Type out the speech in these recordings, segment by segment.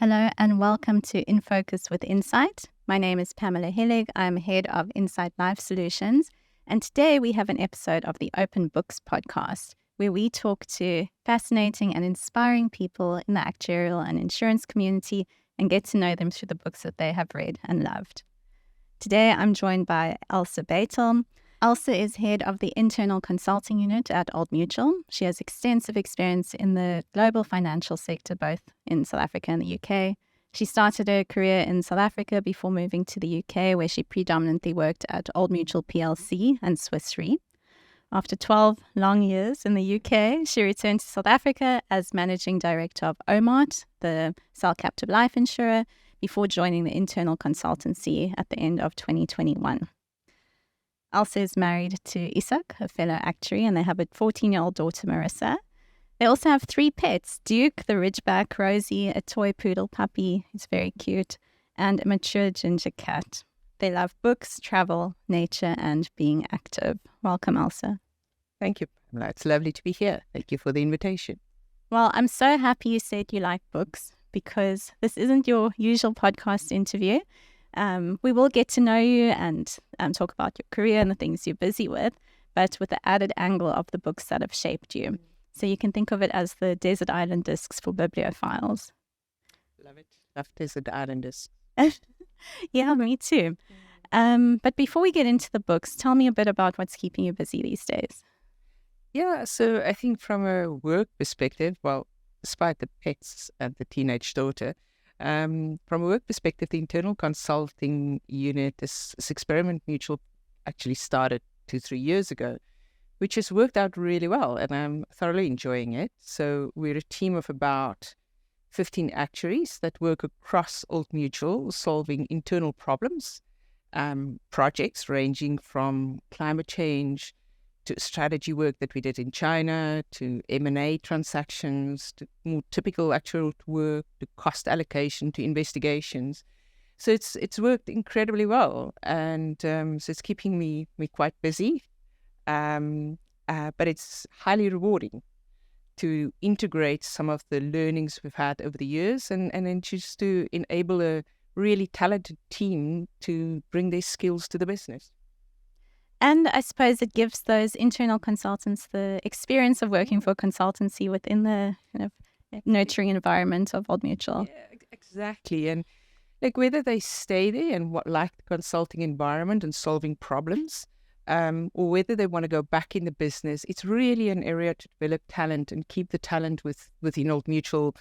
Hello and welcome to In Focus with Insight. My name is Pamela Hellig. I'm head of Insight Life Solutions. And today we have an episode of the Open Books podcast where we talk to fascinating and inspiring people in the actuarial and insurance community and get to know them through the books that they have read and loved. Today I'm joined by Elsa Beytell. Elsa is head of the Internal Consulting unit at Old Mutual. She has extensive experience in the global financial sector, both in South Africa and the UK. She started her career in South Africa before moving to the UK, where she predominantly worked at Old Mutual Plc and Swiss Re. After 12 long years in the UK, she returned to South Africa as Managing Director of OMART, the cell captive life insurer, before joining the Internal Consultancy at the end of 2021. Elsa is married to Isak, a fellow actuary, and they have a 14-year-old daughter, Marissa. They also have 3 pets, Duke, the Ridgeback, Rosie, a toy poodle puppy, who's very cute, and a mature ginger cat. They love books, travel, nature, and being active. Welcome, Elsa. Thank you, Pamela. It's lovely to be here. Thank you for the invitation. Well, I'm so happy you said you like books because this isn't your usual podcast interview. We will get to know you and talk about your career and the things you're busy with, but with the added angle of the books that have shaped you. So you can think of it as the desert island discs for bibliophiles. Love it. Love desert island discs. Yeah, me too. But before we get into the books, tell me a bit about what's keeping you busy these days. Yeah, so I think from a work perspective, well, despite the pets and the teenage daughter, from a work perspective, the Internal Consulting unit, this Experiment Mutual, actually started 2-3 years ago, which has worked out really well, and I'm thoroughly enjoying it. So we're a team of about 15 actuaries that work across Old Mutual, solving internal problems, projects ranging from climate change to strategy work that we did in China, to M&A transactions, to more typical actuarial work, to cost allocation, to investigations. So it's worked incredibly well, and so it's keeping me quite busy. But it's highly rewarding to integrate some of the learnings we've had over the years and then just to enable a really talented team to bring their skills to the business. And I suppose it gives those internal consultants the experience of working for a consultancy within the kind of nurturing environment of Old Mutual. Yeah, exactly. And like whether they stay there and like the consulting environment and solving problems, or whether they want to go back in the business, it's really an area to develop talent and keep the talent within Old Mutual.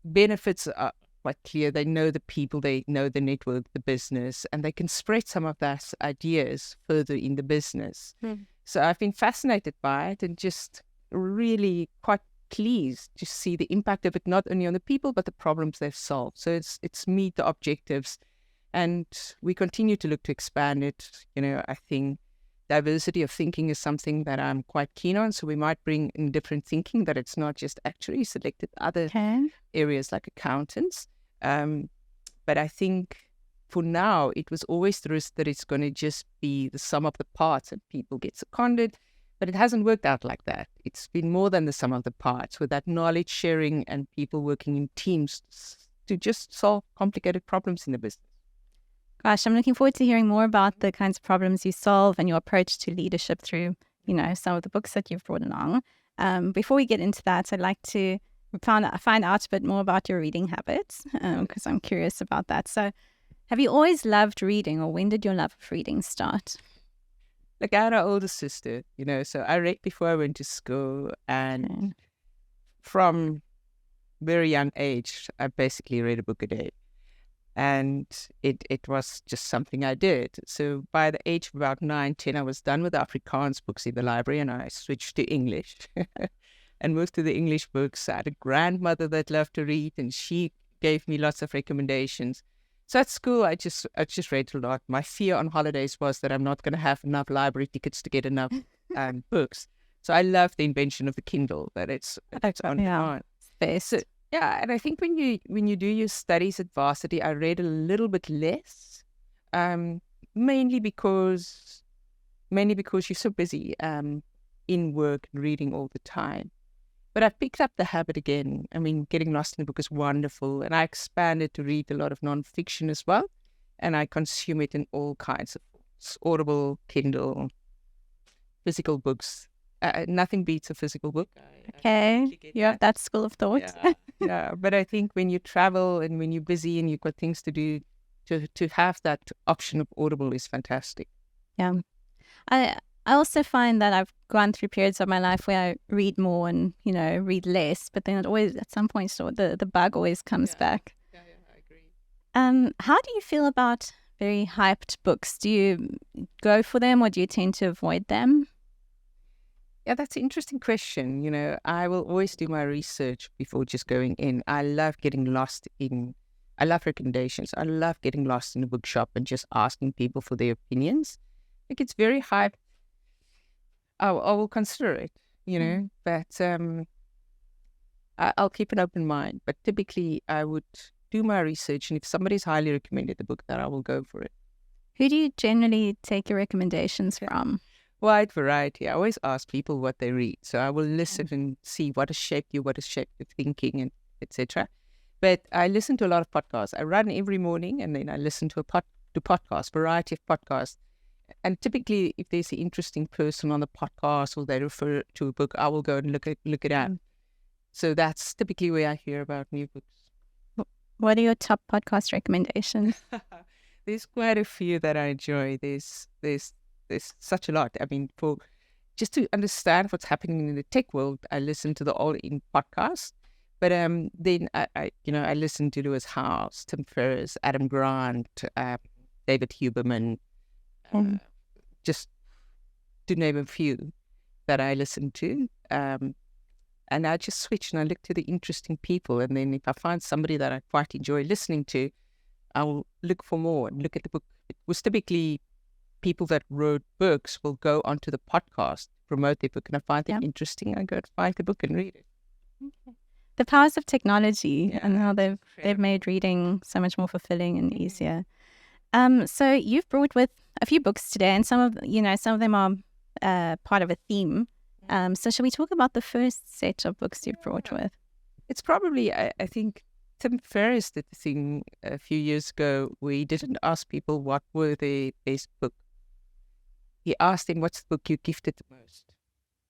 Benefits are quite clear. They know the people, they know the network, the business, and they can spread some of those ideas further in the business. So I've been fascinated by it and just really quite pleased to see the impact of it, not only on the people, but the problems they've solved. So it's meet the objectives, and we continue to look to expand it. I think diversity of thinking is something that I'm quite keen on. So we might bring in different thinking, that it's not just actually selected other areas like accountants. But I think for now, it was always the risk that it's going to just be the sum of the parts and people get seconded. But it hasn't worked out like that. It's been more than the sum of the parts, with that knowledge sharing and people working in teams to just solve complicated problems in the business. Gosh, I'm looking forward to hearing more about the kinds of problems you solve and your approach to leadership through, some of the books that you've brought along. Before we get into that, I'd like to find out a bit more about your reading habits, because I'm curious about that. So have you always loved reading, or when did your love of reading start? Like, I had an older sister, so I read before I went to school, and from very young age, I basically read a book a day. And it was just something I did. So by the age of about 9, 10, I was done with the Afrikaans books in the library, and I switched to English. And most of the English books, I had a grandmother that loved to read, and she gave me lots of recommendations. So at school, I just read a lot. My fear on holidays was that I'm not going to have enough library tickets to get enough books. So I love the invention of the Kindle, that it's on demand. So, yeah, and I think when you do your studies at varsity, I read a little bit less, mainly because you're so busy in work and reading all the time. But I picked up the habit again. I mean, getting lost in a book is wonderful. And I expanded to read a lot of nonfiction as well. And I consume it in all kinds of forms. Audible, Kindle, physical books. Nothing beats a physical book. Okay, you have that school of thought. Yeah, yeah. But I think when you travel and when you're busy and you've got things to do, to have that option of Audible is fantastic. Yeah. I also find that I've gone through periods of my life where I read more and, read less, but then it always, at some point, the bug always comes back. Yeah, I agree. How do you feel about very hyped books? Do you go for them or do you tend to avoid them? Yeah, that's an interesting question. I will always do my research before just going in. I love recommendations. I love getting lost in a bookshop and just asking people for their opinions. Like, it's very hyped. I will consider it, but I'll keep an open mind. But typically I would do my research, and if somebody's highly recommended the book, then I will go for it. Who do you generally take your recommendations from? Wide variety. I always ask people what they read. So I will listen and see what has shaped you, what has shaped your thinking, and etc. But I listen to a lot of podcasts. I run every morning, and then I listen to podcasts, variety of podcasts. And typically, if there's an interesting person on the podcast or they refer to a book, I will go and look it up. So that's typically where I hear about new books. What are your top podcast recommendations? There's quite a few that I enjoy. There's such a lot. I mean, for just to understand what's happening in the tech world, I listen to the All In podcast. But then I listen to Lewis Howes, Tim Ferriss, Adam Grant, David Huberman, just to name a few that I listen to. And I just switch and I look to the interesting people. And then if I find somebody that I quite enjoy listening to, I will look for more and look at the book. It was typically people that wrote books will go onto the podcast, promote their book, and I find them interesting. I go to find the book and read it. Okay. The powers of technology and how they've made reading so much more fulfilling and easier. So you've brought with a few books today, and some of them are part of a theme. So shall we talk about the first set of books you've brought with? It's probably, I think, Tim Ferriss did the thing a few years ago where he didn't ask people what were their best book. He asked them, what's the book you gifted the most?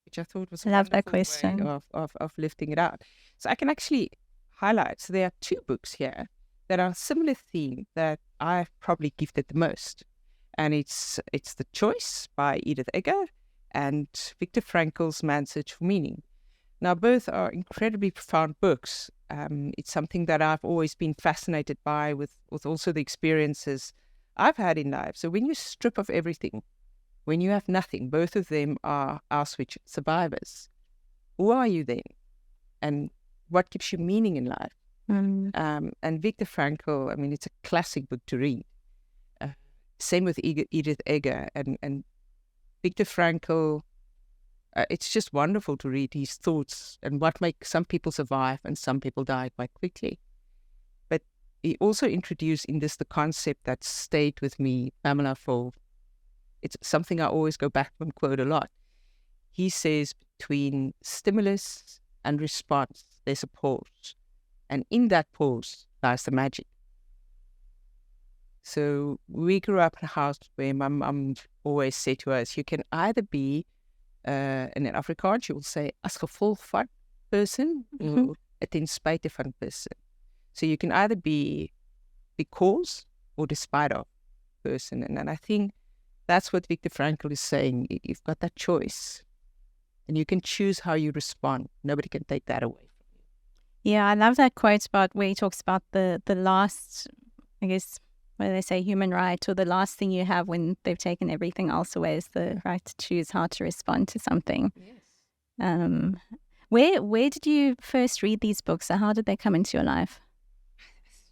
Which I thought was a love that wonderful question way of lifting it out. So I can actually highlight. So there are two books here that are a similar theme that I've probably gifted the most. And it's The Choice by Edith Eger and Viktor Frankl's Man's Search for Meaning. Now, both are incredibly profound books. It's something that I've always been fascinated by with also the experiences I've had in life. So when you strip of everything, when you have nothing, both of them are Auschwitz survivors. Who are you then? And what gives you meaning in life? And Viktor Frankl, I mean, it's a classic book to read. Same with Edith Eger and Viktor Frankl. It's just wonderful to read his thoughts and what makes some people survive and some people die quite quickly. But he also introduced in this the concept that stayed with me, Pamela, it's something I always go back and quote a lot. He says between stimulus and response, there's a pause. And in that pause lies the magic. So we grew up in a house where my mum always said to us, you can either be, in Afrikaans, you will say, as gevolg van person, or ten spyte van person. So you can either be because or despite of person. And I think that's what Viktor Frankl is saying. You've got that choice. And you can choose how you respond. Nobody can take that away from you. Yeah, I love that quote about where he talks about the last, I guess, whether they say human right or the last thing you have when they've taken everything else away is the right to choose how to respond to something. Yes. Where did you first read these books, or how did they come into your life?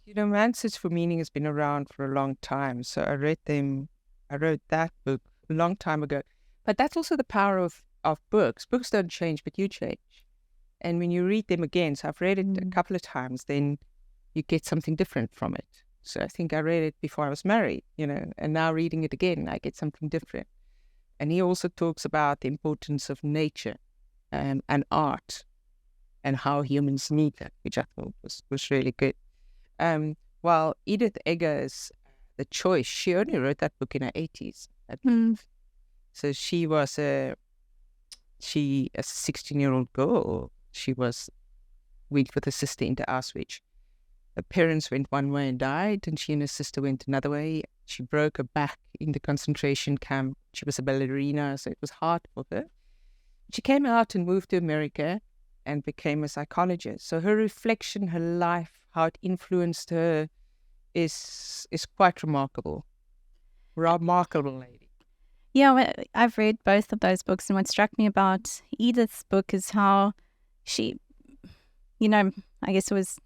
Man's Search for Meaning has been around for a long time. So I wrote that book a long time ago. But that's also the power of books. Books don't change, but you change. And when you read them again, so I've read it a couple of times, then you get something different from it. So I think I read it before I was married, and now reading it again, I get something different. And he also talks about the importance of nature and art. and how humans need that, which I thought was really good. While Edith Eger's The Choice, she only wrote that book in her 80s. So she was as a 16-year-old girl, she went with her sister into Auschwitz. Her parents went one way and died, and she and her sister went another way. She broke her back in the concentration camp. She was a ballerina, so it was hard for her. She came out and moved to America and became a psychologist. So her reflection, her life, how it influenced her is quite remarkable. Remarkable lady. Yeah, well, I've read both of those books, and what struck me about Edith's book is how she, I guess it was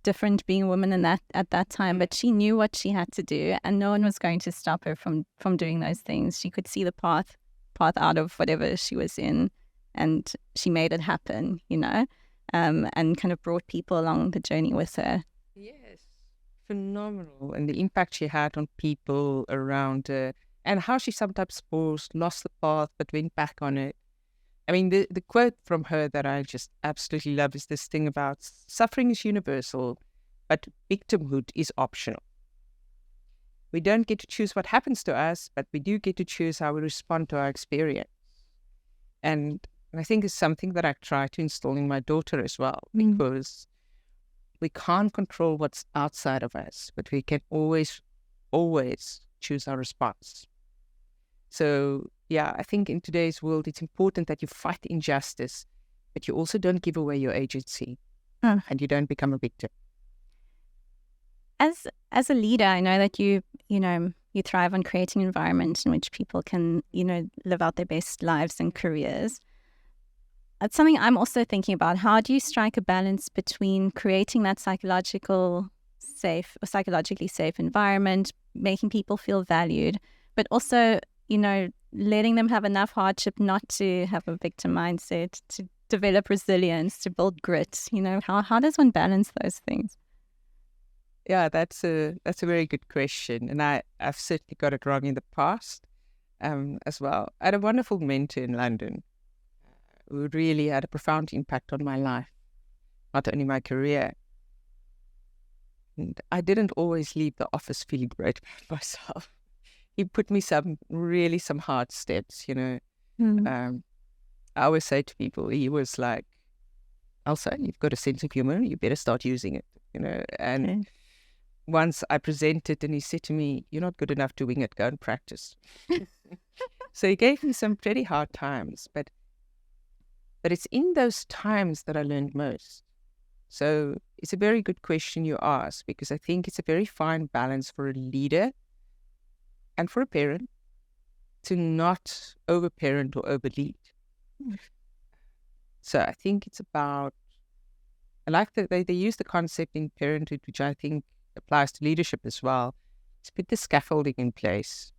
different being a woman in that at that time, but she knew what she had to do, and no one was going to stop her from doing those things. She could see the path out of whatever she was in, and she made it happen, and kind of brought people along the journey with her. Yes, phenomenal. And the impact she had on people around her, and how she sometimes paused, lost the path, but went back on it. I mean, the quote from her that I just absolutely love is this thing about suffering is universal, but victimhood is optional. We don't get to choose what happens to us, but we do get to choose how we respond to our experience. And I think it's something that I try to install in my daughter as well, because we can't control what's outside of us, but we can always choose our response. So, yeah, I think in today's world, it's important that you fight injustice, but you also don't give away your agency and you don't become a victim. As a leader, I know that you thrive on creating an environment in which people can, live out their best lives and careers. That's something I'm also thinking about. How do you strike a balance between creating that psychologically safe environment, making people feel valued, but also, letting them have enough hardship not to have a victim mindset, to develop resilience, to build grit? How does one balance those things? Yeah, that's a very good question, and I've certainly got it wrong in the past as well. I had a wonderful mentor in London who really had a profound impact on my life, not only my career. And I didn't always leave the office feeling great about myself. He put me some hard steps, I always say to people, he was like, Elsa, you've got a sense of humor, you better start using it, and once I presented and he said to me, you're not good enough to wing it, go and practice. So he gave me some pretty hard times, but it's in those times that I learned most. So it's a very good question you ask, because I think it's a very fine balance for a leader and for a parent to not over-parent or over-lead. So I think it's about, I like that they use the concept in parenthood, which I think applies to leadership as well. It's put the scaffolding in place.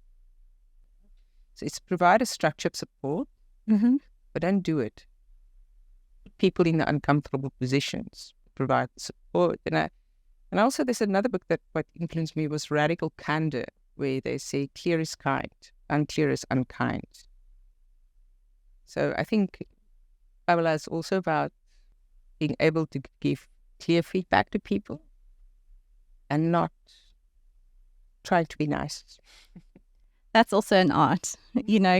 So it's provide a structure of support, but don't do it. Put people in the uncomfortable positions, provide support. And also there's another book that quite influenced me was Radical Candor, where they say clear is kind, unclear is unkind. So I think Pamela is also about being able to give clear feedback to people and not trying to be nice. That's also an art,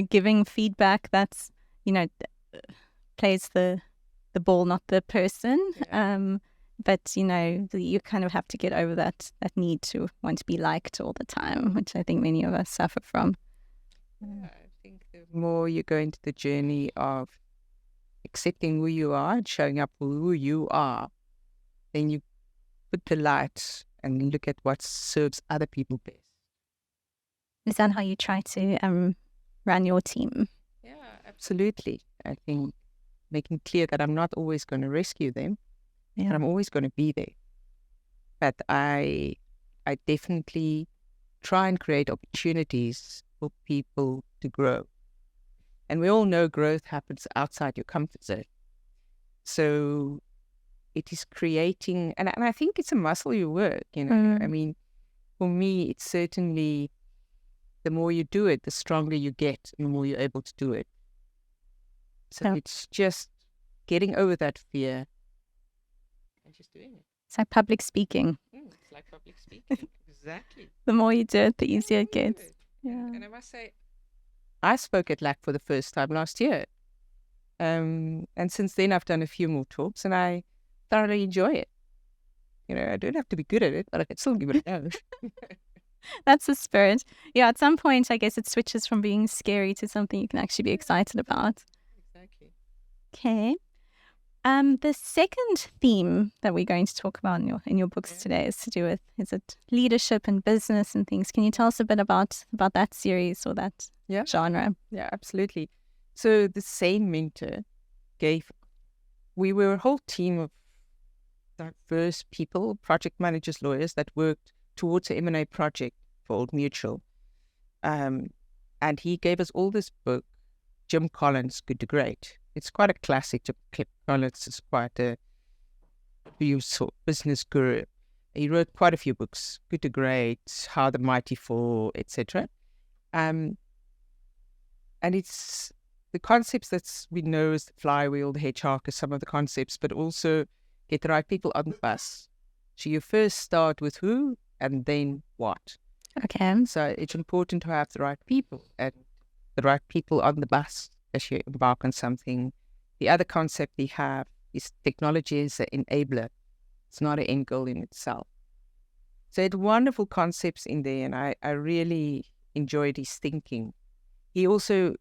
giving feedback. That's, plays the ball, not the person. Yeah. But, you kind of have to get over that need to want to be liked all the time, which I think many of us suffer from. Yeah, I think the more you go into the journey of accepting who you are and showing up for who you are, then you put the light and look at what serves other people best. Is that how you try to run your team? Yeah, absolutely. I think making clear that I'm not always going to rescue them, and I'm always going to be there. But I definitely try and create opportunities for people to grow. And we all know growth happens outside your comfort zone. So it is creating, and I think it's a muscle you work, I mean, for me, it's certainly the more you do it, the stronger you get and the more you're able to do it. So it's just getting over that fear just doing it. It's like public speaking. It's like public speaking. Exactly. The more you do it, the easier it gets. Yeah. And I must say, I spoke at LAC for the first time last year. And since then, I've done a few more talks, and I thoroughly enjoy it. I don't have to be good at it, but I can still give it a go. That's the spirit. Yeah, at some point, I guess it switches from being scary to something you can actually be excited about. Exactly. Okay. The second theme that we're going to talk about in your books today is to do with, is it leadership and business and things? Can you tell us a bit about that series or that genre? Yeah, absolutely. So the same mentor we were a whole team of diverse people, project managers, lawyers that worked towards an M&A project for Old Mutual. And he gave us all this book, Jim Collins' Good to Great. It's quite a classic. Jim Collins is quite a business guru. He wrote quite a few books, Good to Great, How the Mighty Fall, etc. And it's the concepts that we know as the flywheel, the hedgehog, are some of the concepts, but also get the right people on the bus. So you first start with who and then what. Okay. So it's important to have the right people and the right people on the bus as you embark on something. The other concept we have is technology is an enabler. It's not an end goal in itself. So it's wonderful concepts in there, and I really enjoyed his thinking. He also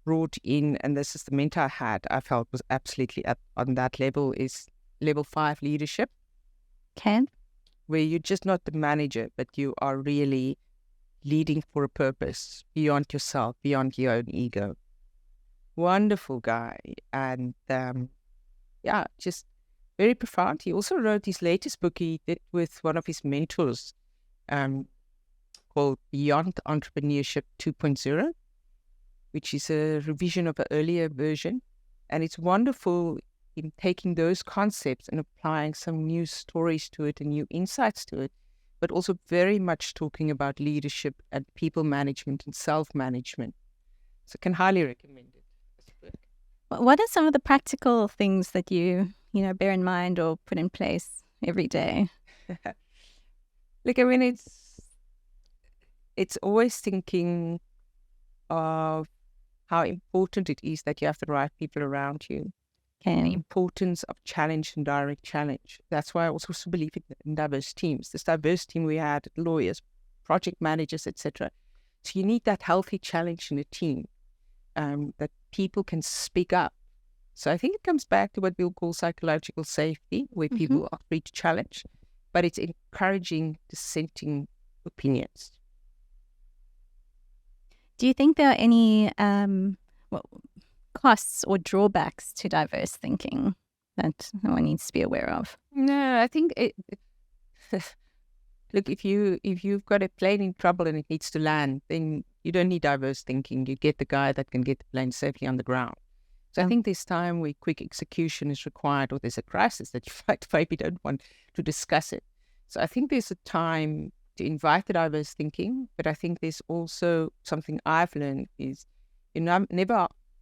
brought in, and this is the mentor I felt was absolutely on that level, is level 5 leadership. Okay. Where you're just not the manager, but you are really leading for a purpose beyond yourself, beyond your own ego. Wonderful guy. And just very profound. He also wrote his latest book he did with one of his mentors called Beyond Entrepreneurship 2.0, which is a revision of an earlier version. And it's wonderful in taking those concepts and applying some new stories to it and new insights to it, but also very much talking about leadership and people management and self-management. So I can highly recommend it. What are some of the practical things that you bear in mind or put in place every day? It's always thinking of how important it is that you have the right people around you. Okay. The importance of challenge and direct challenge. That's why I also believe in diverse teams. This diverse team we had, lawyers, project managers, etc. So you need that healthy challenge in a team, that people can speak up. So I think it comes back to what we'll call psychological safety, where people are free to challenge, but it's encouraging dissenting opinions. Do you think there are any costs or drawbacks to diverse thinking that one needs to be aware of? No, I think look, if you've got a plane in trouble and it needs to land, then you don't need diverse thinking. You get the guy that can get the plane safely on the ground. So I think there's time where quick execution is required, or there's a crisis that you maybe don't want to discuss it. So I think there's a time to invite the diverse thinking, but I think there's also something I've learned is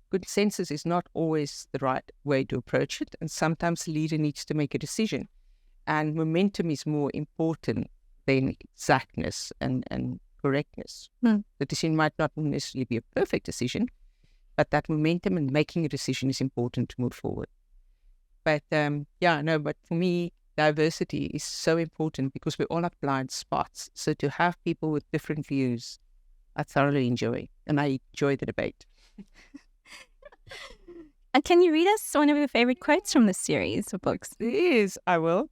consensus is not always the right way to approach it, and sometimes the leader needs to make a decision, and momentum is more important than exactness and correctness. The decision might not necessarily be a perfect decision, but that momentum and making a decision is important to move forward. But but for me, diversity is so important because we all have blind spots. So to have people with different views, I thoroughly enjoy, and I enjoy the debate. And can you read us one of your favorite quotes from this series of books? Yes, I will.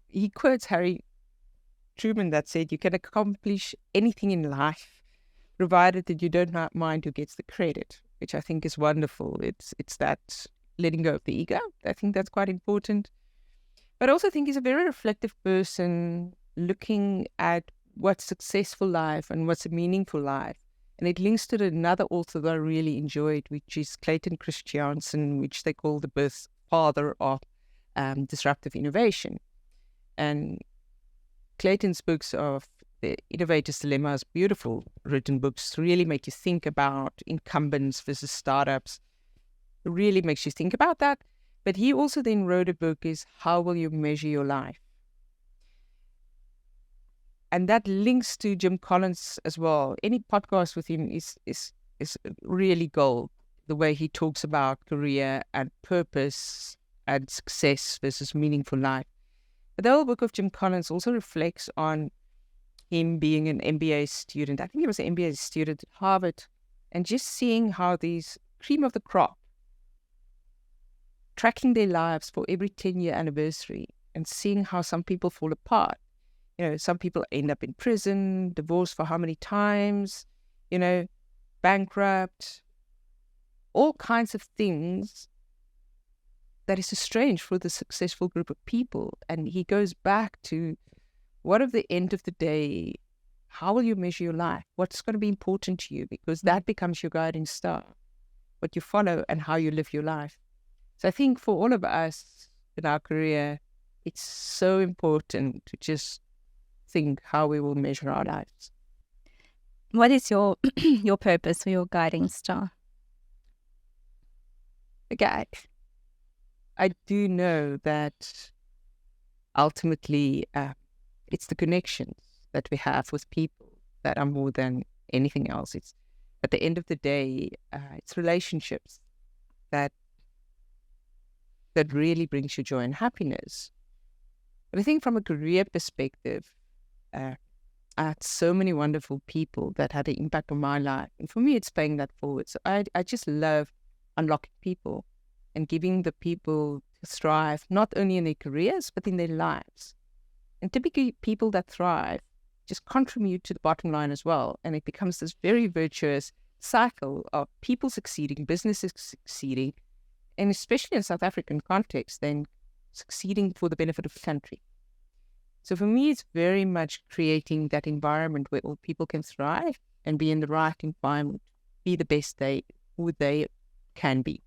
He quotes Harry Truman that said, "You can accomplish anything in life, provided that you don't mind who gets the credit," which I think is wonderful. It's that letting go of the ego. I think that's quite important. But I also think he's a very reflective person, looking at what's successful life and what's a meaningful life. And it links to another author that I really enjoyed, which is Clayton Christensen, which they call the birth father of disruptive innovation. And Clayton's books of The Innovator's Dilemma is beautiful written books, really make you think about incumbents versus startups. It really makes you think about that. But he also then wrote a book, is How Will You Measure Your Life? And that links to Jim Collins as well. Any podcast with him is really gold. The way he talks about career and purpose and success versus meaningful life. But the whole book of Jim Collins also reflects on him being an MBA student. I think he was an MBA student at Harvard, and just seeing how these cream of the crop, tracking their lives for every 10-year anniversary and seeing how some people fall apart. Some people end up in prison, divorced for how many times, bankrupt, all kinds of things that is so strange for the successful group of people. And he goes back to, what at the end of the day, how will you measure your life? What's going to be important to you? Because that becomes your guiding star, what you follow and how you live your life. So I think for all of us in our career, it's so important to just think how we will measure our lives. What is your your purpose or your guiding star? Okay. I do know that ultimately it's the connections that we have with people that are more than anything else. It's at the end of the day, it's relationships that really brings you joy and happiness. But I think from a career perspective, I had so many wonderful people that had an impact on my life. And for me, it's paying that forward. So I just love unlocking people and giving the people to thrive, not only in their careers, but in their lives. And typically people that thrive just contribute to the bottom line as well. And it becomes this very virtuous cycle of people succeeding, businesses succeeding, and especially in South African context, then succeeding for the benefit of the country. So for me, it's very much creating that environment where all people can thrive and be in the right environment, be the best who they can be.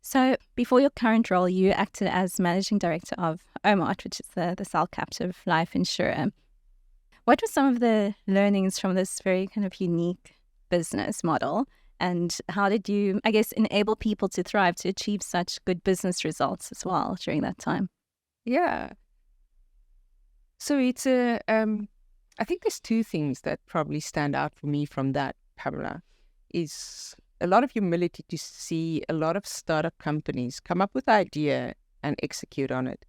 So before your current role, you acted as Managing Director of OMART, which is the Cell Captive life insurer. What were some of the learnings from this very kind of unique business model? And how did you, I guess, enable people to thrive, to achieve such good business results as well during that time? Yeah. So it's I think there's two things that probably stand out for me from that, Pamela, is a lot of humility to see a lot of startup companies come up with the idea and execute on it.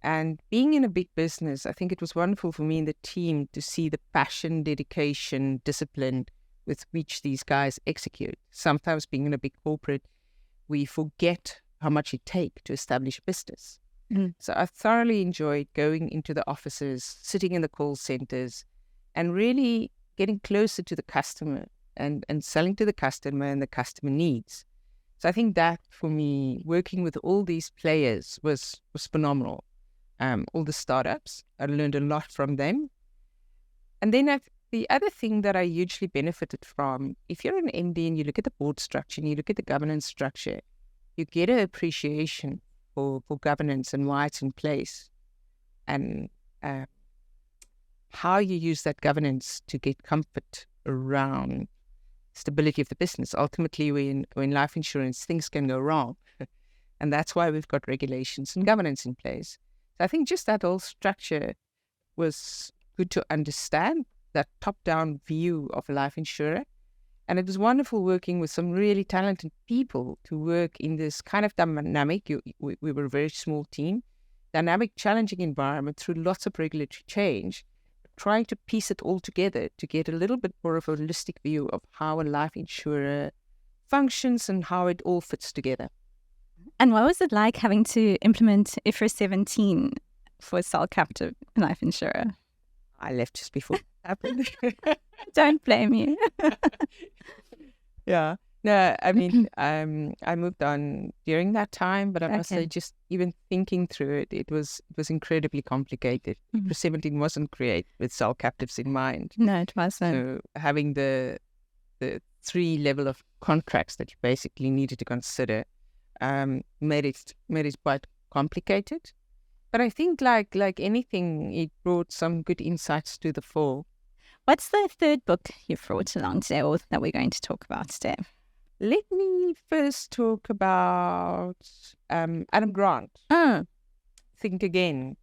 And being in a big business, I think it was wonderful for me and the team to see the passion, dedication, discipline with which these guys execute. Sometimes being in a big corporate, we forget how much it takes to establish a business. So I thoroughly enjoyed going into the offices, sitting in the call centers, and really getting closer to the customer and selling to the customer and the customer needs. So I think that for me, working with all these players was phenomenal. All the startups, I learned a lot from them. And then the other thing that I hugely benefited from, if you're an MD and you look at the board structure and you look at the governance structure, you get an appreciation for governance and why it's in place, and how you use that governance to get comfort around stability of the business. Ultimately, in life insurance, things can go wrong. And that's why we've got regulations and governance in place. So I think just that whole structure was good to understand, that top-down view of a life insurer. And it was wonderful working with some really talented people to work in this kind of dynamic. We were a very small team, dynamic, challenging environment through lots of regulatory change, trying to piece it all together to get a little bit more of a holistic view of how a life insurer functions and how it all fits together. And what was it like having to implement IFRS 17 for Cell Captive life insurer? I left just before it happened. Don't blame you. Yeah. No, I mean, I moved on during that time, but I must say, just even thinking through it, it was incredibly complicated. IFRS 17 wasn't created with cell captives in mind. No, it wasn't. So having the 3 level of contracts that you basically needed to consider made it quite complicated. But I think like anything, it brought some good insights to the fore. What's the third book you've brought along today, or that we're going to talk about today? Let me first talk about Adam Grant. Think Again.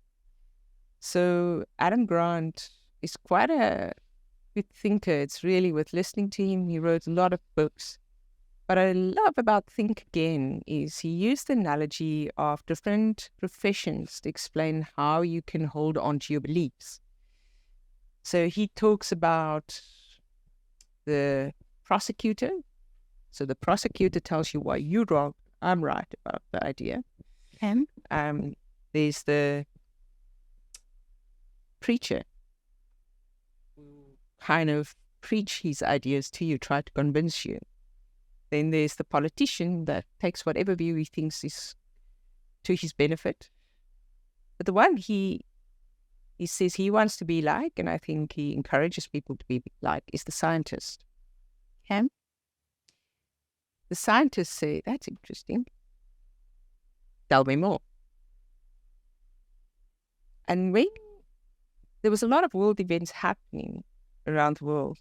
So Adam Grant is quite a good thinker. It's really with listening to him. He wrote a lot of books. What I love about Think Again is he used the analogy of different professions to explain how you can hold on to your beliefs. So he talks about the prosecutor. So the prosecutor tells you why you're wrong, I'm right about the idea. Okay. There's the preacher who kind of preach his ideas to you, try to convince you. Then there's the politician that takes whatever view he thinks is to his benefit. But the one he says he wants to be like, and I think he encourages people to be like, is the scientist. Okay. The scientists say, that's interesting. Tell me more. And when there was a lot of world events happening around the world,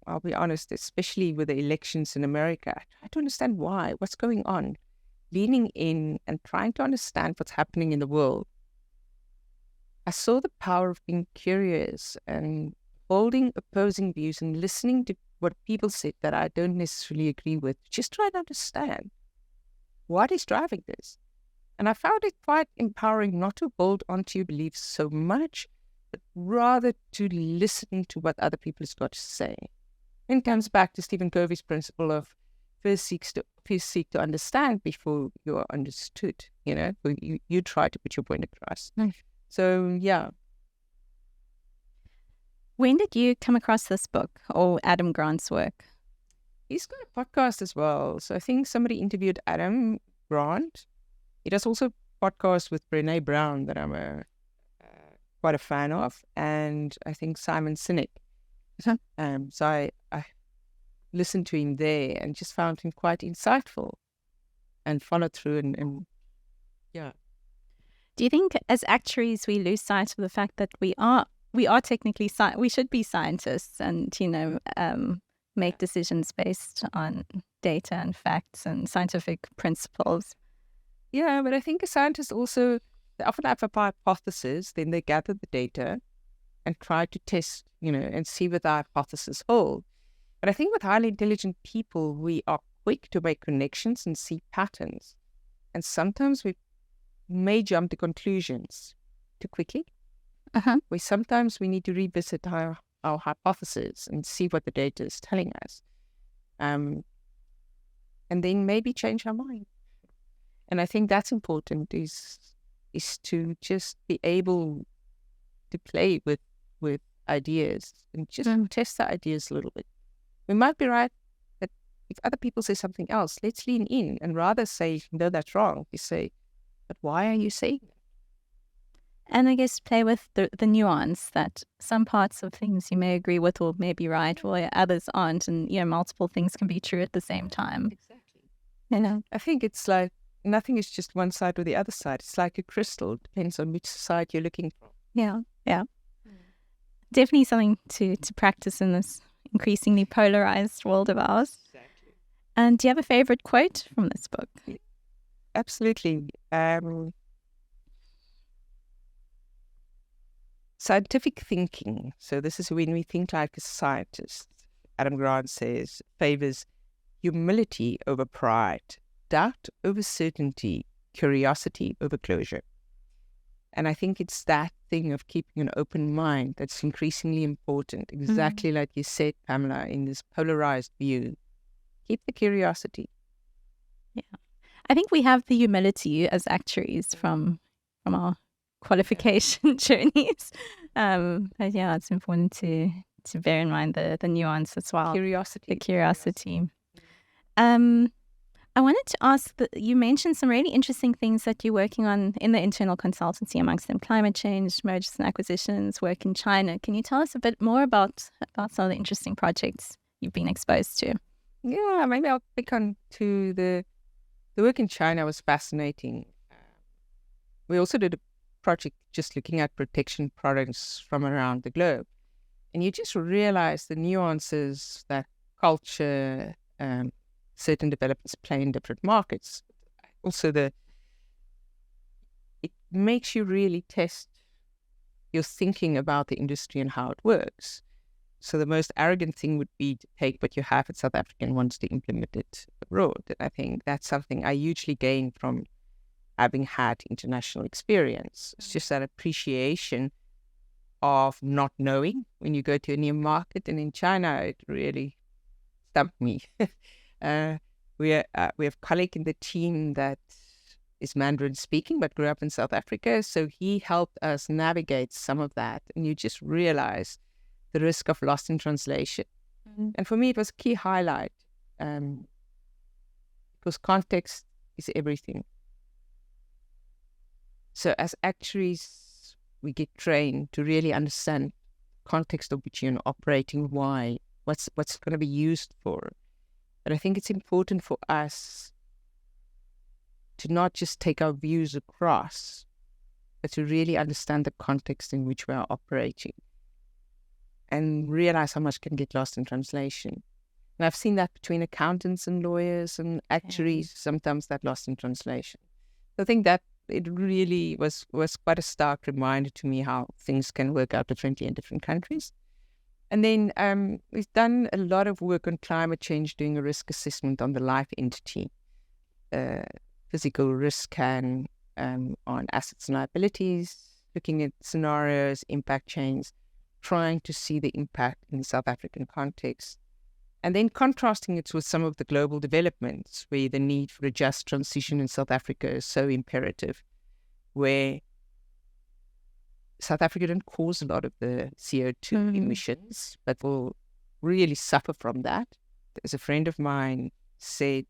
I'll be honest, especially with the elections in America, I try to understand why, what's going on, leaning in and trying to understand what's happening in the world. I saw the power of being curious and holding opposing views and listening to what people said that I don't necessarily agree with, just try to understand what is driving this. And I found it quite empowering not to hold onto your beliefs so much, but rather to listen to what other people have got to say. And it comes back to Stephen Covey's principle of first seek to understand before you are understood. You try to put your point across. So, yeah. When did you come across this book or Adam Grant's work? He's got a podcast as well. So I think somebody interviewed Adam Grant. He does also a podcast with Brené Brown that I'm quite a fan of. And I think Simon Sinek. So I listened to him there and just found him quite insightful and followed through and yeah. Do you think as actuaries we lose sight of the fact that we are technically we should be scientists and make decisions based on data and facts and scientific principles? Yeah, but I think a scientist also, they often have a hypothesis, then they gather the data and try to test, and see what the hypothesis hold. But I think with highly intelligent people, we are quick to make connections and see patterns. And sometimes we may jump to conclusions too quickly. Sometimes we need to revisit our hypothesis and see what the data is telling us. And then maybe change our mind. And I think that's important, is to just be able to play with ideas and just test the ideas a little bit. We might be right, but if other people say something else, let's lean in and rather say, no, that's wrong. You say, but why are you saying that? And I guess play with the nuance that some parts of things you may agree with or may be right, or others aren't. And, multiple things can be true at the same time. Exactly. I think it's like nothing is just one side or the other side. It's like a crystal. It depends on which side you're looking from. Yeah. Definitely something to practice in this increasingly polarized world of ours. Exactly. And do you have a favorite quote from this book? Absolutely. Scientific thinking, so this is when we think like a scientist, Adam Grant says, favors humility over pride, doubt over certainty, curiosity over closure. And I think it's that thing of keeping an open mind that's increasingly important. Exactly like you said, Pamela, in this polarized view. Keep the curiosity. Yeah. I think we have the humility as actuaries from our qualification journeys. But yeah, it's important to bear in mind the nuance as well. The curiosity. I wanted to ask that you mentioned some really interesting things that you're working on in the internal consultancy, amongst them climate change, mergers and acquisitions, work in China. Can you tell us a bit more about some of the interesting projects you've been exposed to? Yeah, maybe I'll pick on to the work in China was fascinating. We also did a project just looking at protection products from around the globe. And you just realize the nuances that culture, certain developments play in different markets. Also the makes you really test your thinking about the industry and how it works. So the most arrogant thing would be to take what you have in South Africa and want to implement it abroad. And I think that's something I hugely gained from having had international experience. It's just that appreciation of not knowing when you go to a new market. And in China, it really stumped me. We have a colleague in the team that is Mandarin speaking, but grew up in South Africa. So he helped us navigate some of that. And you just realize the risk of lost in translation. Mm-hmm. And for me, it was a key highlight because context is everything. So as actuaries, we get trained to really understand context of which you're operating, why, what's going to be used for. But I think it's important for us to not just take our views across, but to really understand the context in which we are operating and realize how much can get lost in translation. And I've seen that between accountants and lawyers and actuaries, sometimes that lost in translation. So I think that it really was quite a stark reminder to me how things can work out differently in different countries. And then we've done a lot of work on climate change, doing a risk assessment on the life entity, physical risk scan on assets and liabilities, looking at scenarios, impact chains, trying to see the impact in the South African context, and then contrasting it with some of the global developments where the need for a just transition in South Africa is so imperative, where South Africa didn't cause a lot of the CO2 emissions, but will really suffer from that. As a friend of mine said,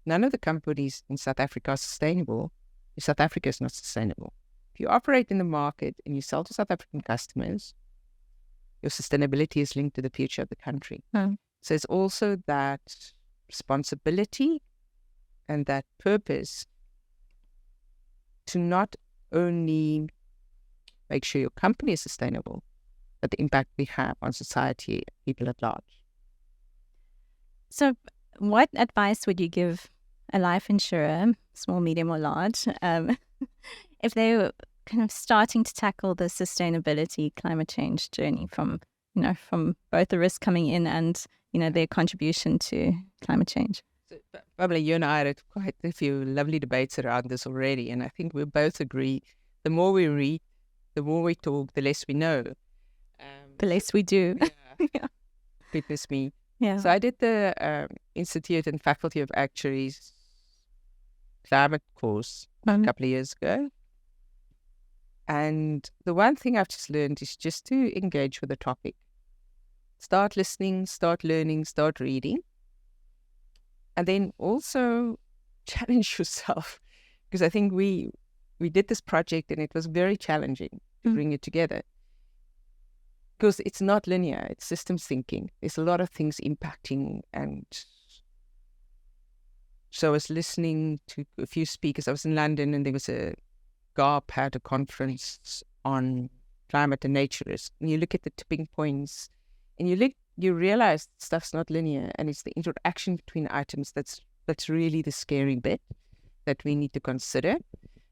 none of the companies in South Africa are sustainable if South Africa is not sustainable. If you operate in the market and you sell to South African customers, your sustainability is linked to the future of the country. So it's also that responsibility and that purpose to not only make sure your company is sustainable, but the impact we have on society and people at large. So what advice would you give a life insurer, small, medium or large, if they were kind of starting to tackle the sustainability climate change journey from both the risk coming in and, their contribution to climate change? So, Pamela, you and I had quite a few lovely debates around this already, and I think we both agree the more we read, the more we talk, the less we know. The less we do. Yeah. Goodness me. Yeah. So I did the Institute and Faculty of Actuaries climate course a couple of years ago. And the one thing I've just learned is just to engage with the topic. Start listening, start learning, start reading. And then also challenge yourself. Because I think we did this project and it was very challenging to bring it together. Because it's not linear, it's systems thinking. There's a lot of things impacting. And so I was listening to a few speakers. I was in London and there was a GARP had a conference on climate and nature risk. And you look at the tipping points and you realize stuff's not linear, and it's the interaction between items that's really the scary bit that we need to consider.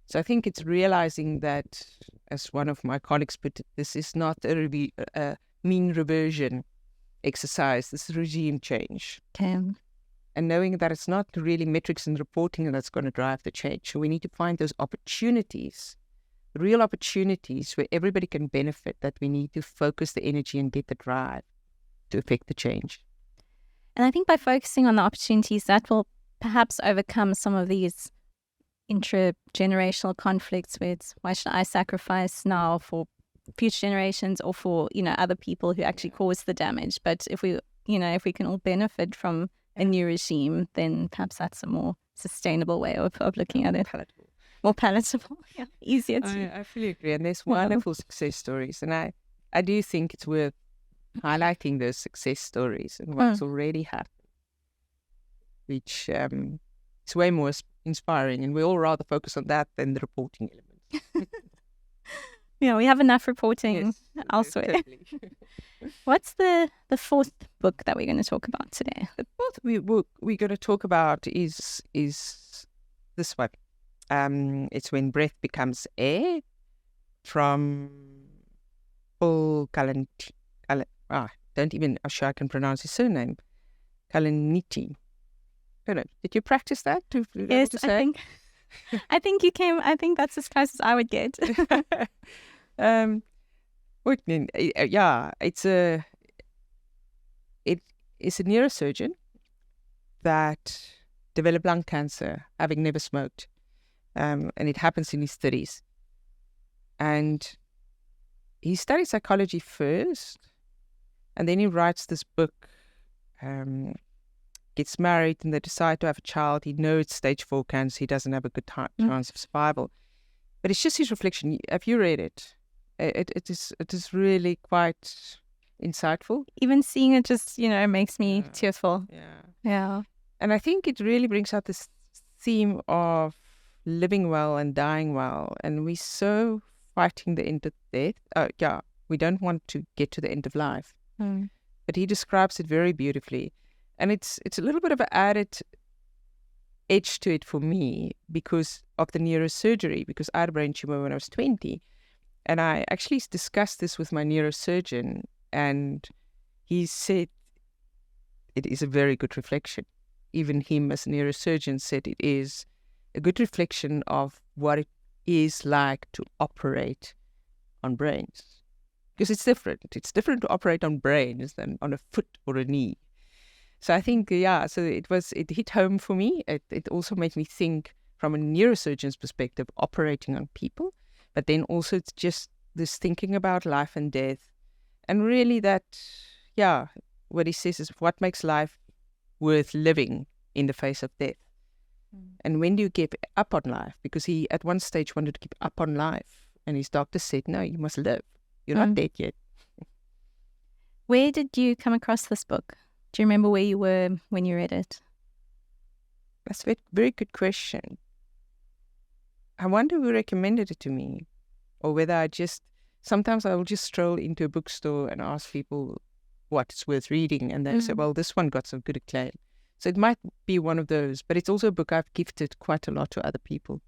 So I think it's realizing that, as one of my colleagues put it, this is not a mean reversion exercise, this is regime change. Okay. And knowing that it's not really metrics and reporting that's going to drive the change. So we need to find those opportunities, real opportunities where everybody can benefit, that we need to focus the energy and get the drive to affect the change. And I think by focusing on the opportunities, that will perhaps overcome some of these intra-generational conflicts where it's, why should I sacrifice now for future generations or for, other people who actually caused the damage? But if we can all benefit from a new regime, then perhaps that's a more sustainable way of looking at it. Palatable. More palatable, yeah, easier to... I fully agree. And there's wonderful success stories. And I do think it's worth highlighting those success stories and what's already happened, which is way more inspiring. And we all rather focus on that than the reporting element. Yeah, we have enough reporting elsewhere. Totally. What's the fourth book that we're going to talk about today? The fourth book we're going to talk about is this one. It's when breath becomes air from Paul Galanti. I'm sure I can pronounce his surname. Kalaniti. Don't know. Did you practice that? Yes, I think you came. I think that's as close as I would get. It is a neurosurgeon that developed lung cancer, having never smoked, and it happens in his 30s. And he studied psychology first, and then he writes this book. Gets married, and they decide to have a child. He knows it's stage 4 cancer. He doesn't have a good chance of survival. But it's just his reflection. Have you read it? It is really quite insightful. Even seeing it just, makes me tearful. Yeah. And I think it really brings out this theme of living well and dying well. And we're so fighting the end of death. We don't want to get to the end of life. But he describes it very beautifully. And it's a little bit of an added edge to it for me because of the neurosurgery, because I had a brain tumor when I was 20. And I actually discussed this with my neurosurgeon, and he said it is a very good reflection. Even him as a neurosurgeon said it is a good reflection of what it is like to operate on brains. Because it's different. It's different to operate on brains than on a foot or a knee. So I think, so it hit home for me. It also made me think from a neurosurgeon's perspective, operating on people, but then also it's just this thinking about life and death. And really that, what he says is what makes life worth living in the face of death. And when do you give up on life? Because he at one stage wanted to give up on life, and his doctor said, no, you must live. You're not dead yet. Where did you come across this book? Do you remember where you were when you read it? That's a very good question. I wonder who recommended it to me, or whether sometimes I will just stroll into a bookstore and ask people what's worth reading, and they say, well, this one got some good acclaim. So it might be one of those, but it's also a book I've gifted quite a lot to other people.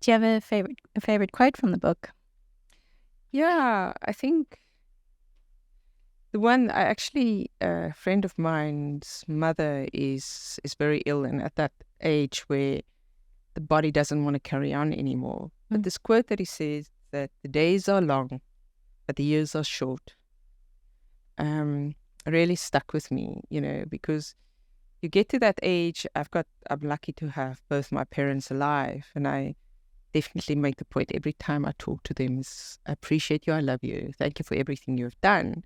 Do you have a favorite quote from the book? Yeah, I think the one, a friend of mine's mother is very ill, and at that age where the body doesn't want to carry on anymore. But this quote that he says that the days are long, but the years are short, really stuck with me, because you get to that age. I'm lucky to have both my parents alive, and I definitely make the point every time I talk to them is, I appreciate you, I love you, thank you for everything you've done.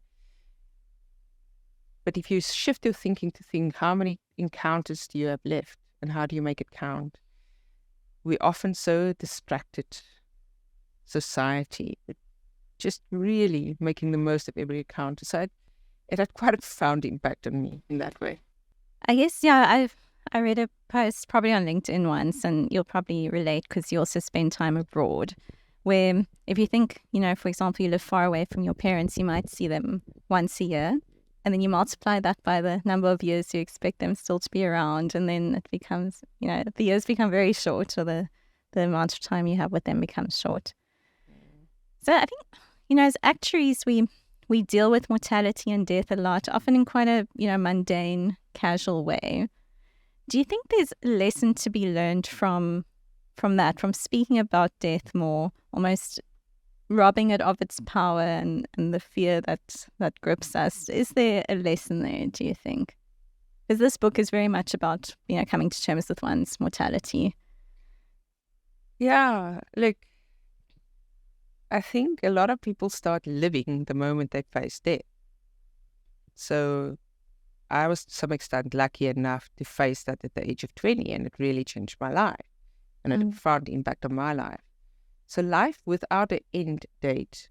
But if you shift your thinking to think, how many encounters do you have left, and how do you make it count? We're often so distracted society, just really making the most of every encounter. So it had quite a profound impact on me in that way. I guess, I read a post probably on LinkedIn once, and you'll probably relate because you also spend time abroad, where if you think, for example, you live far away from your parents, you might see them once a year, and then you multiply that by the number of years you expect them still to be around, and then it becomes, the years become very short, or the amount of time you have with them becomes short. So I think, as actuaries, we deal with mortality and death a lot, often in quite a, mundane, casual way. Do you think there's a lesson to be learned from that, from speaking about death more, almost robbing it of its power and the fear that grips us? Is there a lesson there, do you think? Because this book is very much about, coming to terms with one's mortality. Yeah, look, I think a lot of people start living the moment they face death. So I was to some extent lucky enough to face that at the age of 20, and it really changed my life and had a profound impact on my life. So life without an end date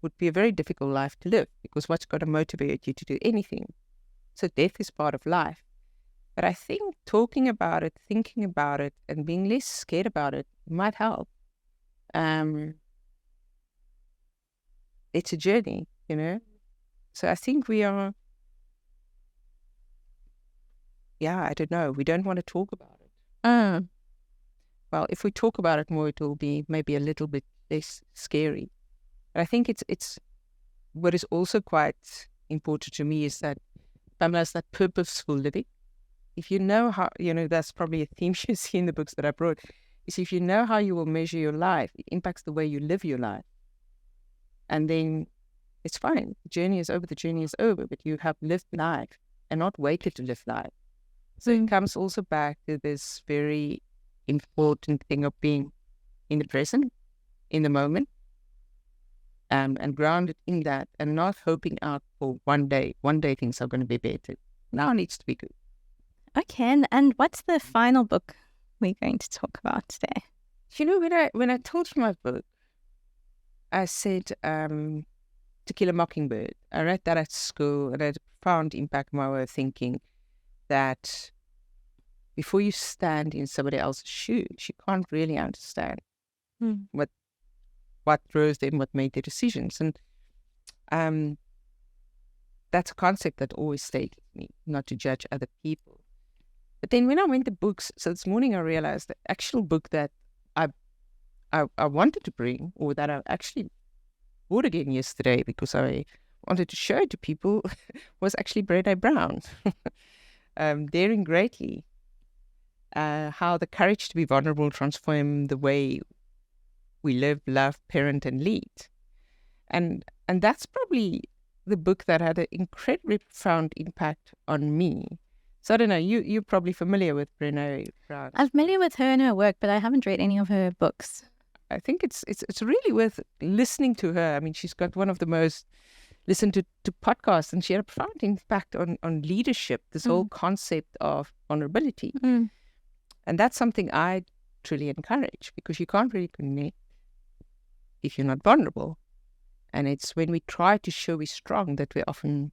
would be a very difficult life to live, because what's going to motivate you to do anything? So death is part of life. But I think talking about it, thinking about it, and being less scared about it might help. It's a journey, So I think we are, I don't know, we don't want to talk about it. well, if we talk about it more, it will be maybe a little bit less scary. But I think it's what is also quite important to me is that, Pamela, is that purposeful living. If you know how, that's probably a theme you see in the books that I brought, is if you know how you will measure your life, it impacts the way you live your life. And then it's fine. The journey is over, but you have lived life and not waited to live life. So it comes also back to this very important thing of being in the present, in the moment, and grounded in that, and not hoping out for one day things are going to be better. Now it needs to be good. Okay, and what's the final book we're going to talk about today? When I told you my book, I said To Kill a Mockingbird. I read that at school, and it had a profound impact on my way of thinking, that before you stand in somebody else's shoes, you can't really understand what drove them, what made their decisions. And that's a concept that always stayed with me, not to judge other people. But then when I went to books, so this morning I realized the actual book that I wanted to bring, or that I actually bought again yesterday because I wanted to show it to people, was actually Brené Brown. Daring Greatly, how the courage to be vulnerable transform the way we live, love, parent, and lead. And that's probably the book that had an incredibly profound impact on me. So I don't know, you're probably familiar with Brené Brown. I'm familiar with her and her work, but I haven't read any of her books. I think it's really worth listening to her. I mean, she's got one of the most listened to podcasts, and she had a profound impact on leadership, this whole concept of vulnerability. And that's something I truly encourage, because you can't really connect if you're not vulnerable. And it's when we try to show we're strong that we often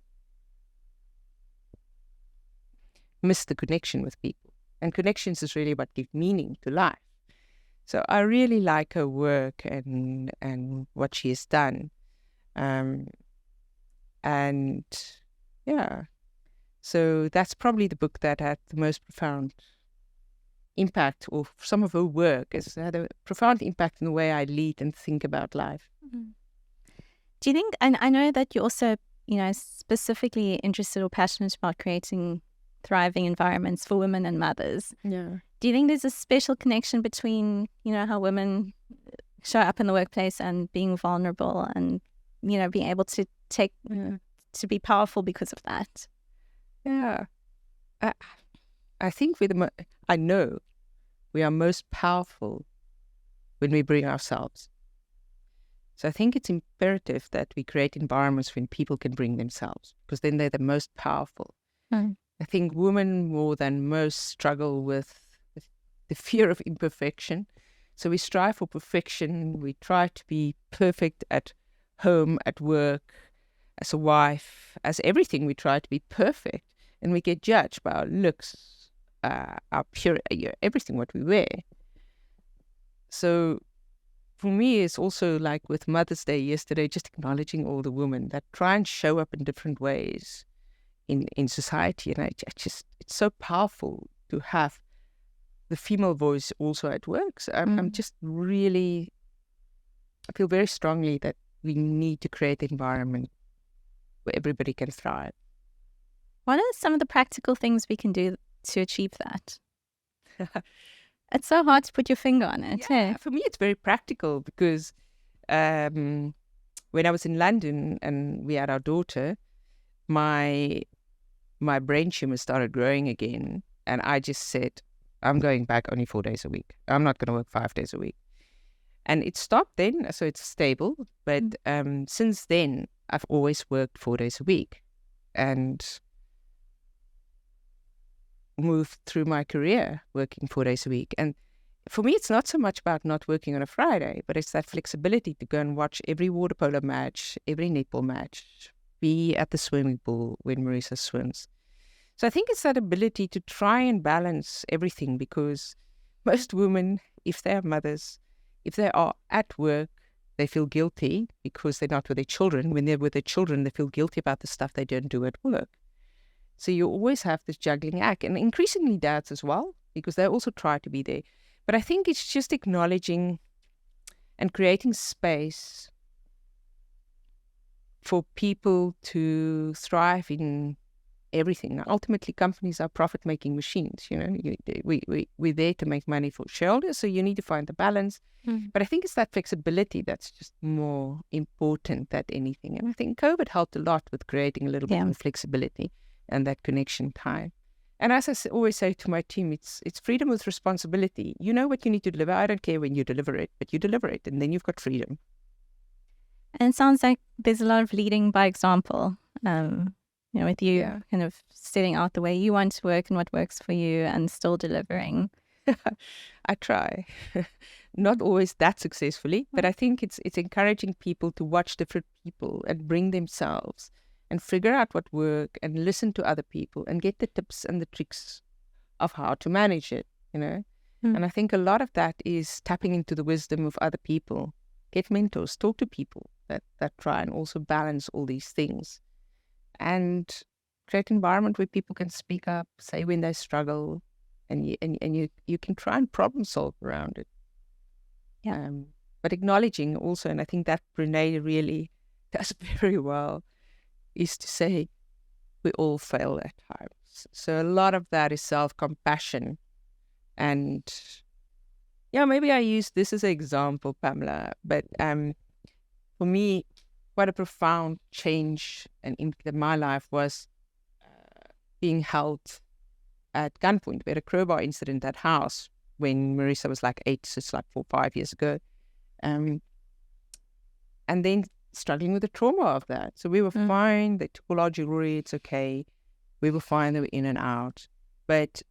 miss the connection with people. And connections is really what give meaning to life. So I really like her work and what she has done. And yeah, so that's probably the book that had the most profound impact, or some of her work has had a profound impact in the way I lead and think about life. Do you think, and I know that you're also, specifically interested or passionate about creating thriving environments for women and mothers. Yeah. Do you think there's a special connection between, how women show up in the workplace and being vulnerable and, being able to take, to be powerful because of that? Yeah. I think I know we are most powerful when we bring ourselves. So I think it's imperative that we create environments when people can bring themselves, because then they're the most powerful. I think women more than most struggle with the fear of imperfection. So we strive for perfection. We try to be perfect at home, at work, as a wife, as everything. We try to be perfect, and we get judged by our looks, our purity, everything what we wear. So for me, it's also like with Mother's Day yesterday, just acknowledging all the women that try and show up in different ways in society. And it's so powerful to have the female voice also at work. So I'm just really, I feel very strongly that we need to create an environment where everybody can thrive. What are some of the practical things we can do to achieve that? It's so hard to put your finger on it. Yeah, for me, it's very practical, because when I was in London and we had our daughter, my brain tumor started growing again, and I just said, I'm going back only 4 days a week. I'm not going to work 5 days a week. And it stopped then, so it's stable. But since then, I've always worked 4 days a week and moved through my career working 4 days a week. And for me, it's not so much about not working on a Friday, but it's that flexibility to go and watch every water polo match, every netball match, be at the swimming pool when Marisa swims. So I think it's that ability to try and balance everything, because most women, if they are mothers, if they are at work, they feel guilty because they're not with their children. When they're with their children, they feel guilty about the stuff they don't do at work. So you always have this juggling act, and increasingly dads as well, because they also try to be there. But I think it's just acknowledging and creating space for people to thrive in everything. Now, ultimately, companies are profit-making machines. We're there to make money for shareholders, so you need to find the balance. But I think it's that flexibility that's just more important than anything. And I think COVID helped a lot with creating a little bit more flexibility and that connection time. And as I always say to my team, it's freedom with responsibility. You know what you need to deliver. I don't care when you deliver it, but you deliver it, and then you've got freedom. And it sounds like there's a lot of leading by example, with you kind of setting out the way you want to work and what works for you and still delivering. I try. Not always that successfully, but I think it's encouraging people to watch different people and bring themselves and figure out what works and listen to other people and get the tips and the tricks of how to manage it, And I think a lot of that is tapping into the wisdom of other people. Get mentors, talk to people that try and also balance all these things. And create an environment where people can speak up, say when they struggle, and you can try and problem solve around it. Yeah. But acknowledging also, and I think that Brene really does very well, is to say we all fail at times. So a lot of that is self-compassion. And maybe I use this as an example, Pamela, but for me, quite a profound change in my life was being held at gunpoint. We had a crowbar incident at house when Marissa was like 8, so it's like 4 or 5 years ago. And then struggling with the trauma of that. So we were fine. They took all our jewelry. It's okay. We were fine. They were in and out. But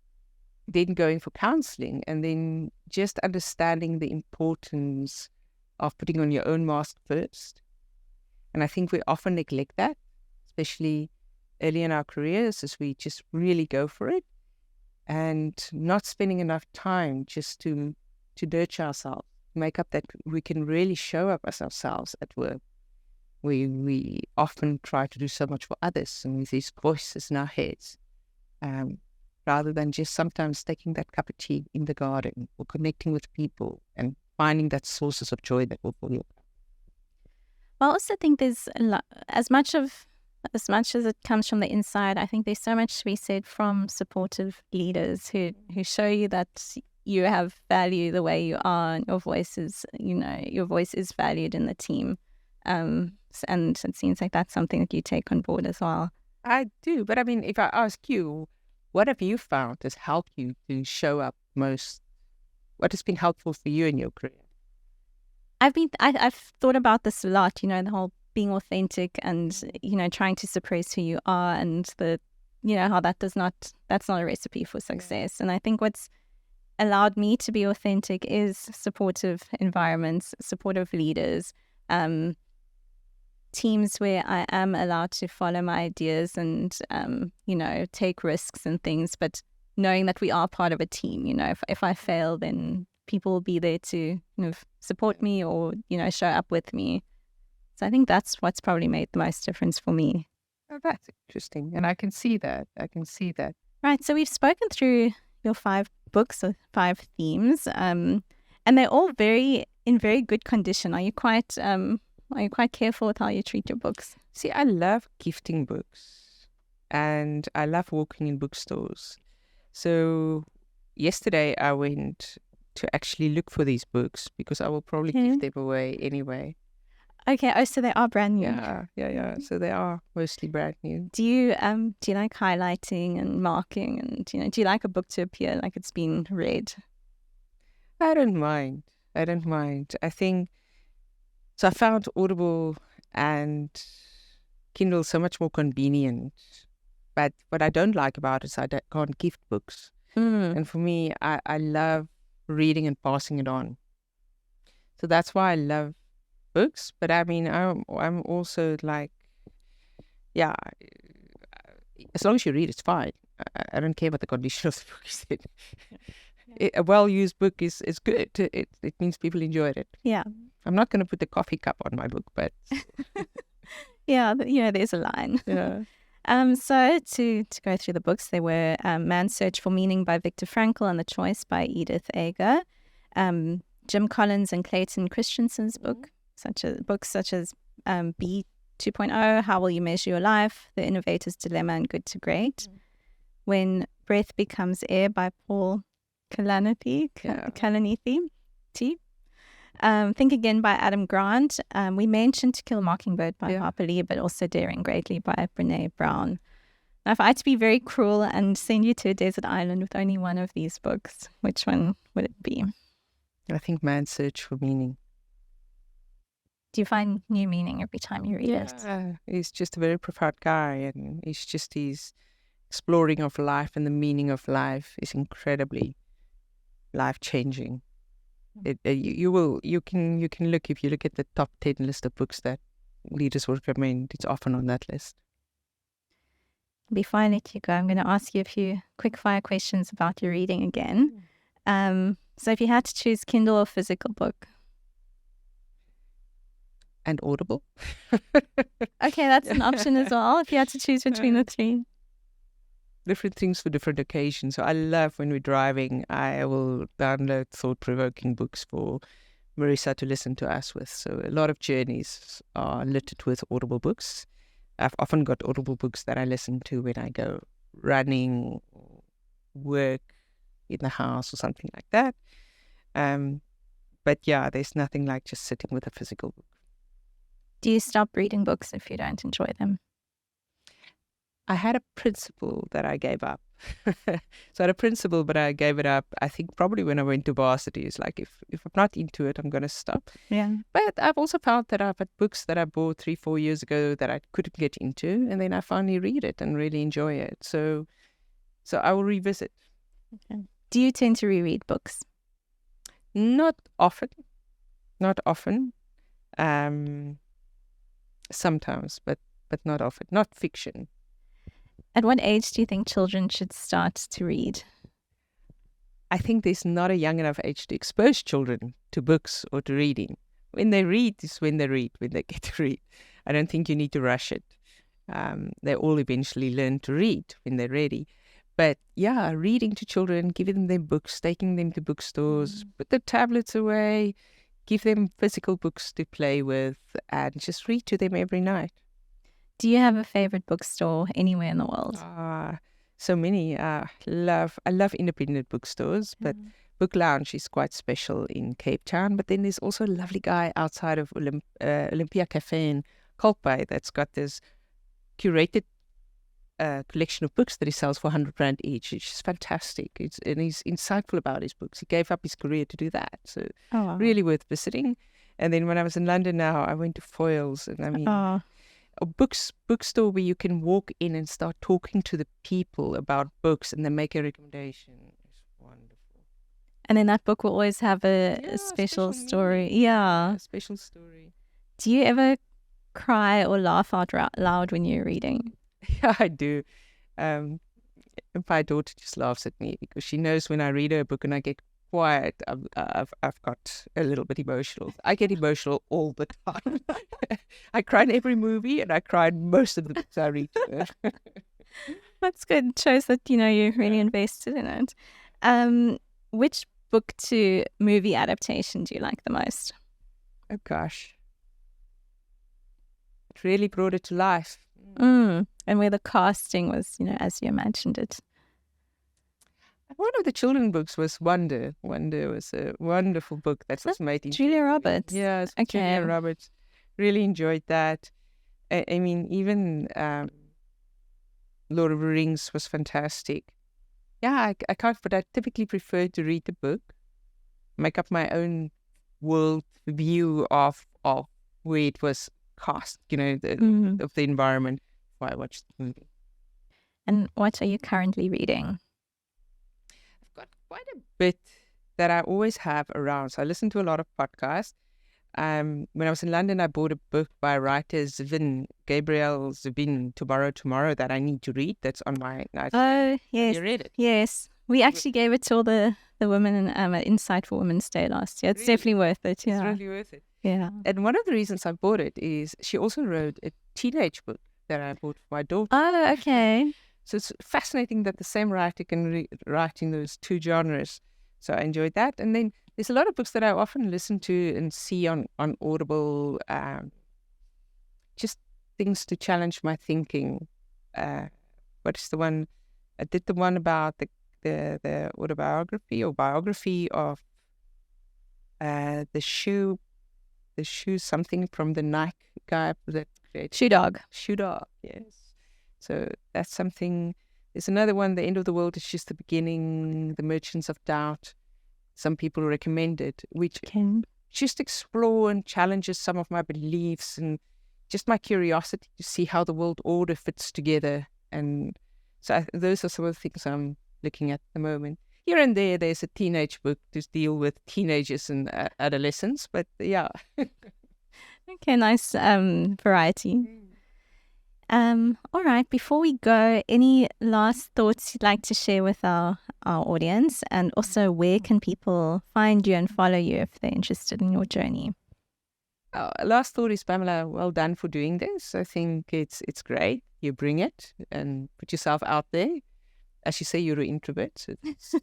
then going for counseling and then just understanding the importance of putting on your own mask first. And I think we often neglect that, especially early in our careers, as we just really go for it and not spending enough time just to nurture ourselves, make up that we can really show up as ourselves at work. We often try to do so much for others and with these voices in our heads, rather than just sometimes taking that cup of tea in the garden or connecting with people and finding that sources of joy that will fill you. Well, I also think there's a lot, as much as it comes from the inside, I think there's so much to be said from supportive leaders who show you that you have value the way you are and your voice is valued in the team. And it seems like that's something that you take on board as well. I do. But I mean, if I ask you, what have you found has helped you to show up most? What has been helpful for you in your career? I've thought about this a lot, the whole being authentic and, trying to suppress who you are and how that's not a recipe for success. And I think what's allowed me to be authentic is supportive environments, supportive leaders, teams where I am allowed to follow my ideas and, take risks and things, but knowing that we are part of a team, if I fail, then people will be there to support me or, show up with me. So I think that's what's probably made the most difference for me. Oh, that's interesting. And I can see that. Right. So we've spoken through your 5 books or 5 themes, and they're all in very good condition. Are you quite careful with how you treat your books? See, I love gifting books and I love walking in bookstores. So yesterday I went to actually look for these books because I will probably give them away anyway. Okay. Oh, so they are brand new. Yeah. So they are mostly brand new. Do you like highlighting and marking and do you like a book to appear like it's been read? I don't mind. I think so. I found Audible and Kindle so much more convenient. But what I don't like about it is I can't gift books. And for me, I love reading and passing it on. So that's why I love books. But I mean, I'm also like, as long as you read, it's fine. I don't care what the condition of the book is. A well-used book is good. It means people enjoyed it. Yeah. I'm not going to put the coffee cup on my book, but yeah, there's a line. Yeah. So to go through the books, they were Man's Search for Meaning by Viktor Frankl and The Choice by Edith Eger. Jim Collins and Clayton Christensen's books such as B 2.0, How Will You Measure Your Life, The Innovator's Dilemma, and Good to Great. When Breath Becomes Air by Paul Kalanithi. Think Again by Adam Grant. We mentioned To Kill a Mockingbird by Harper Lee, but also Daring Greatly by Brene Brown. Now, if I had to be very cruel and send you to a desert island with only one of these books, which one would it be? I think Man's Search for Meaning. Do you find new meaning every time you read it? He's just a very profound guy, and his exploring of life and the meaning of life is incredibly life-changing. You can look, if you look at the top 10 list of books that leaders would recommend, it's often on that list. Before I let you go, I'm going to ask you a few quick fire questions about your reading again. So if you had to choose Kindle or physical book? And Audible. Okay, that's an option as well, if you had to choose between the three. Different things for different occasions. So I love when we're driving, I will download thought-provoking books for Marissa to listen to us with. So a lot of journeys are littered with Audible books. I've often got Audible books that I listen to when I go running or work in the house or something like that. But yeah, there's nothing like just sitting with a physical book. Do you stop reading books if you don't enjoy them? I had a principle that I gave up. So I had a principle, but I gave it up, I think probably when I went to varsity. It's like, if I'm not into it, I'm going to stop. Yeah. But I've also found that I've had books that I bought 3-4 years ago that I couldn't get into, and then I finally read it and really enjoy it. So I will revisit. Okay. Do you tend to reread books? Not often. Sometimes, but not often. Not fiction. At what age do you think children should start to read? I think there's not a young enough age to expose children to books or to reading. When they read is when they read, when they get to read. I don't think you need to rush it. They all eventually learn to read when they're ready. But yeah, reading to children, giving them books, taking them to bookstores, put the tablets away, give them physical books to play with, and just read to them every night. Do you have a favorite bookstore anywhere in the world? So many. I love independent bookstores, but Book Lounge is quite special in Cape Town. But then there's also a lovely guy outside of Olympia Cafe in Kalkbay that's got this curated collection of books that he sells for R100 each. It's just fantastic. And he's insightful about his books. He gave up his career to do that. So really worth visiting. And then when I was in London now, I went to Foyles, and I mean, a bookstore where you can walk in and start talking to the people about books, and they make a recommendation. It's wonderful. And then that book will always have a special story. Yeah. A special story. Do you ever cry or laugh out loud when you're reading? Yeah, I do. My daughter just laughs at me because she knows when I read her book and I get quiet, I've got a little bit emotional. I get emotional all the time. I cry in every movie, and I cry in most of the books I read to her. That's good. It shows that, you're really invested in it. Which book to movie adaptation do you like the most? Oh gosh. It really brought it to life. And where the casting was, as you imagined it. One of the children's books was Wonder. Wonder was a wonderful book that was made in Julia Roberts. Yeah, it's Julia Roberts. Really enjoyed that. I mean, even Lord of the Rings was fantastic. Yeah, I can't, but I typically prefer to read the book, make up my own world view of where it was cast, of the environment before I watched the movie. And what are you currently reading? I've got quite a bit that I always have around. So I listen to a lot of podcasts. When I was in London, I bought a book by writer Gabriel Zubin, Tomorrow, that I need to read. That's on my night. Oh, yes. You read it? Yes. We actually gave it to all the women in Insight for Women's Day last year. It's definitely worth it. Yeah. It's really worth it. Yeah. And one of the reasons I bought it is she also wrote a teenage book that I bought for my daughter. Oh, okay. So it's fascinating that the same writer can write in those two genres. So I enjoyed that. And then there's a lot of books that I often listen to and see on Audible, just things to challenge my thinking. What is the one? I did the one about the autobiography or biography of the shoe something from the Nike guy that created Shoe Dog. Shoe Dog, yes. So that's something. There's another one, The End of the World is Just the Beginning, The Merchants of Doubt. Some people recommend it, which can just explore and challenges some of my beliefs and just my curiosity to see how the world order fits together. And so those are some of the things I'm looking at the moment. Here and there's a teenage book to deal with teenagers and adolescents, but yeah. Okay, nice variety. All right, before we go, any last thoughts you'd like to share with our audience? And also, where can people find you and follow you if they're interested in your journey? Last thought is, Pamela, well done for doing this. I think it's great. You bring it and put yourself out there. As you say, you're an introvert. So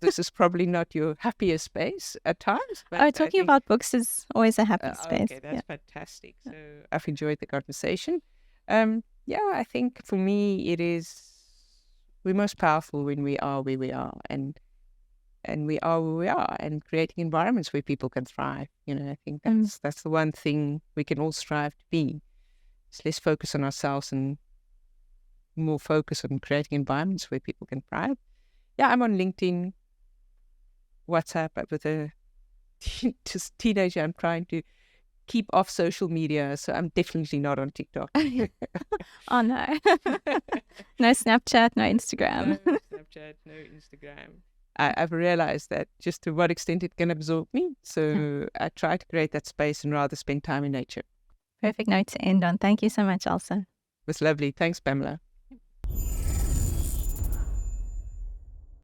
this is probably not your happiest space at times. But talking about books is always a happy space. Okay, that's fantastic. So I've enjoyed the conversation. I think for me we're most powerful when we are where we are, and we are where we are, and creating environments where people can thrive. I think that's the one thing we can all strive to be. It's less focus on ourselves and more focus on creating environments where people can thrive. Yeah, I'm on LinkedIn, WhatsApp, with a just teenager. I'm trying to keep off social media, so I'm definitely not on TikTok. Oh no. No Snapchat, no Instagram. No Snapchat, no Instagram. I've realized that just to what extent it can absorb me. So I try to create that space and rather spend time in nature. Perfect note to end on. Thank you so much, Elsa. It was lovely. Thanks, Pamela.